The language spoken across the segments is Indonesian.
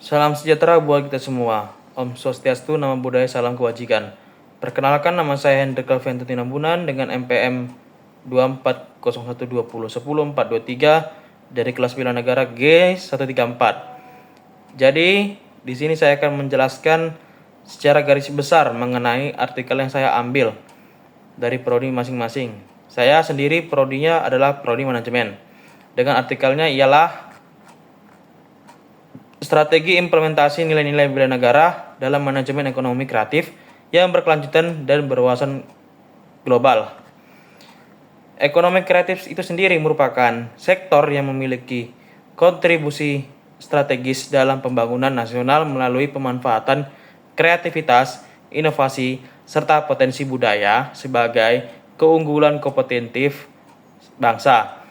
Salam sejahtera buat kita semua. Om Swastiastu, Nama Budaya, Salam Kebajikan. Perkenalkan, nama saya Hendrik Alfian Tinambunan dengan MPM 240120101423 dari kelas Bela Negara G134. Jadi, di sini saya akan menjelaskan secara garis besar mengenai artikel yang saya ambil dari prodi masing-masing. Saya sendiri prodinya adalah prodi manajemen. Dengan artikelnya ialah strategi implementasi nilai-nilai bela negara dalam manajemen ekonomi kreatif yang berkelanjutan dan berwawasan global. Ekonomi kreatif itu sendiri merupakan sektor yang memiliki kontribusi strategis dalam pembangunan nasional melalui pemanfaatan kreativitas, inovasi, serta potensi budaya sebagai keunggulan kompetitif bangsa.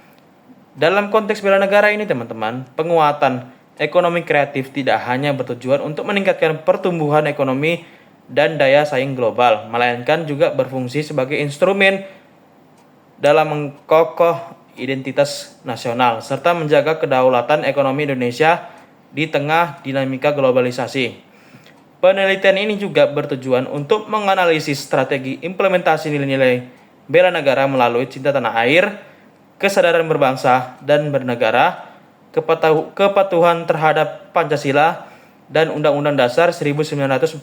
Dalam konteks bela negara ini, teman-teman, penguatan ekonomi kreatif tidak hanya bertujuan untuk meningkatkan pertumbuhan ekonomi dan daya saing global, melainkan juga berfungsi sebagai instrumen dalam mengkokoh identitas nasional serta menjaga kedaulatan ekonomi Indonesia di tengah dinamika globalisasi. Penelitian ini juga bertujuan untuk menganalisis strategi implementasi nilai-nilai bela negara melalui cinta tanah air, kesadaran berbangsa dan bernegara, kepatuhan terhadap Pancasila dan Undang-Undang Dasar 1945,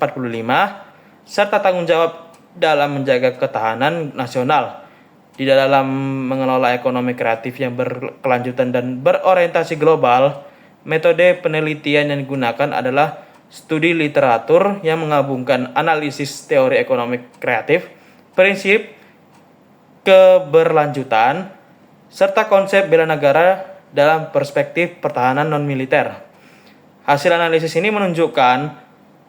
serta tanggung jawab dalam menjaga ketahanan nasional di dalam mengelola ekonomi kreatif yang berkelanjutan dan berorientasi global. Metode penelitian yang digunakan adalah studi literatur yang menggabungkan analisis teori ekonomi kreatif, prinsip keberlanjutan, serta konsep bela negara dalam perspektif pertahanan non-militer. Hasil analisis ini menunjukkan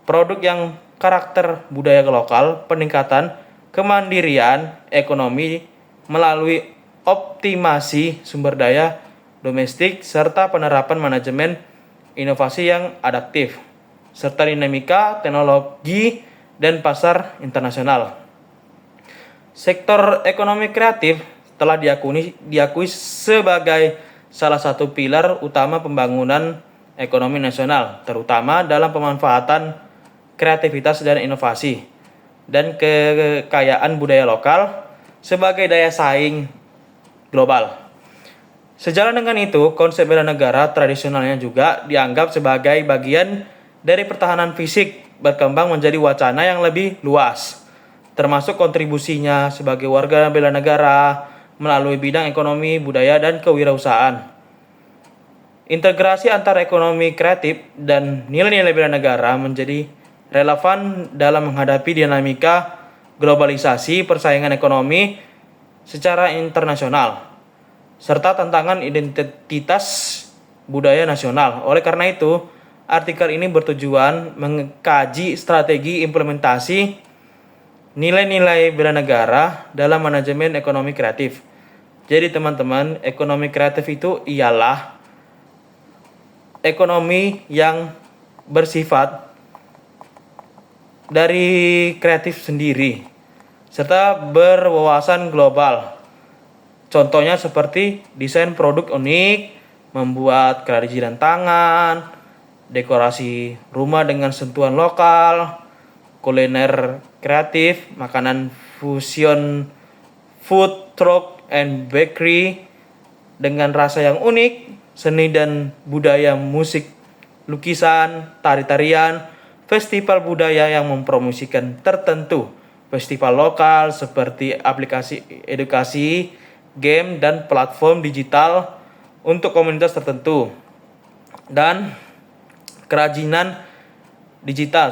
produk yang karakter budaya lokal, peningkatan kemandirian ekonomi melalui optimasi sumber daya domestik, serta penerapan manajemen inovasi yang adaptif, serta dinamika teknologi dan pasar internasional. Sektor ekonomi kreatif telah diakui sebagai salah satu pilar utama pembangunan ekonomi nasional, terutama dalam pemanfaatan kreativitas dan inovasi dan kekayaan budaya lokal sebagai daya saing global. Sejalan dengan itu, konsep bela negara tradisionalnya juga dianggap sebagai bagian dari pertahanan fisik berkembang menjadi wacana yang lebih luas, termasuk kontribusinya sebagai warga bela negara melalui bidang ekonomi, budaya, dan kewirausahaan. Integrasi antara ekonomi kreatif dan nilai-nilai bela negara menjadi relevan dalam menghadapi dinamika globalisasi, persaingan ekonomi secara internasional, serta tantangan identitas budaya nasional. Oleh karena itu, artikel ini bertujuan mengkaji strategi implementasi nilai-nilai bela negara dalam manajemen ekonomi kreatif. Jadi teman-teman, ekonomi kreatif itu ialah ekonomi yang bersifat dari kreatif sendiri serta berwawasan global. Contohnya seperti desain produk unik, membuat kerajinan tangan, dekorasi rumah dengan sentuhan lokal, kuliner kreatif, makanan fusion, food truck and bakery dengan rasa yang unik, seni dan budaya musik, lukisan, tari-tarian, festival budaya yang mempromosikan tertentu, festival lokal seperti aplikasi edukasi, game, dan platform digital untuk komunitas tertentu, dan kerajinan digital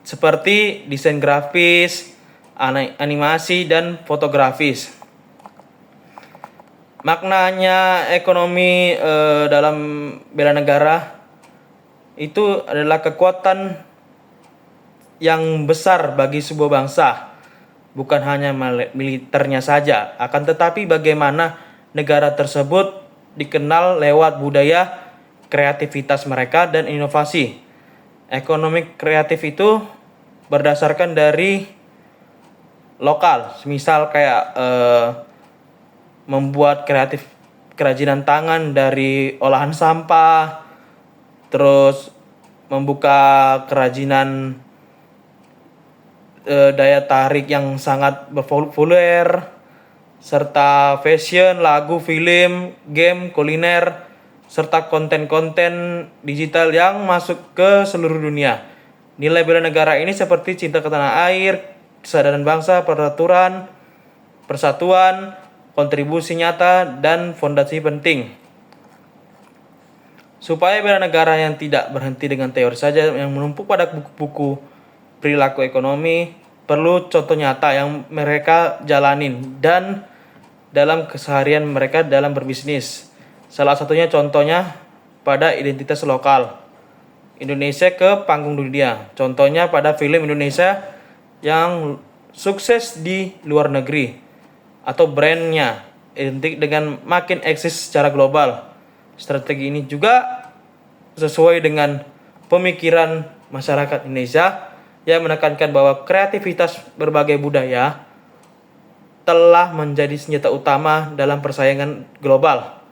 seperti desain grafis, animasi, dan fotografis. Maknanya ekonomi dalam bela negara itu adalah kekuatan yang besar bagi sebuah bangsa, bukan hanya militernya saja, akan tetapi bagaimana negara tersebut dikenal lewat budaya, kreativitas mereka, dan inovasi. Ekonomi kreatif itu berdasarkan dari lokal, misal kayak membuat kreatif kerajinan tangan dari olahan sampah, terus membuka kerajinan daya tarik yang sangat berpopuler, serta fashion, lagu, film, game, kuliner, serta konten-konten digital yang masuk ke seluruh dunia. Nilai bela negara ini seperti cinta ke tanah air, kesadaran bangsa, peraturan, persatuan, kontribusi nyata, dan fondasi penting. Supaya bela negara yang tidak berhenti dengan teori saja yang menumpuk pada buku-buku perilaku ekonomi, perlu contoh nyata yang mereka jalanin dan dalam keseharian mereka dalam berbisnis. Salah satunya contohnya pada identitas lokal Indonesia ke panggung dunia. Contohnya pada film Indonesia yang sukses di luar negeri atau brandnya identik dengan makin eksis secara global. Strategi ini juga sesuai dengan pemikiran masyarakat Indonesia yang menekankan bahwa kreativitas berbagai budaya telah menjadi senjata utama dalam persaingan global.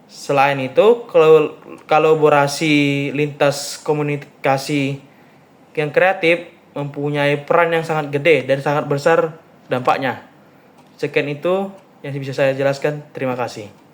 Selain itu, kolaborasi lintas komunikasi yang kreatif mempunyai peran yang sangat gede dan sangat besar dampaknya. Sekian itu yang bisa saya jelaskan. Terima kasih.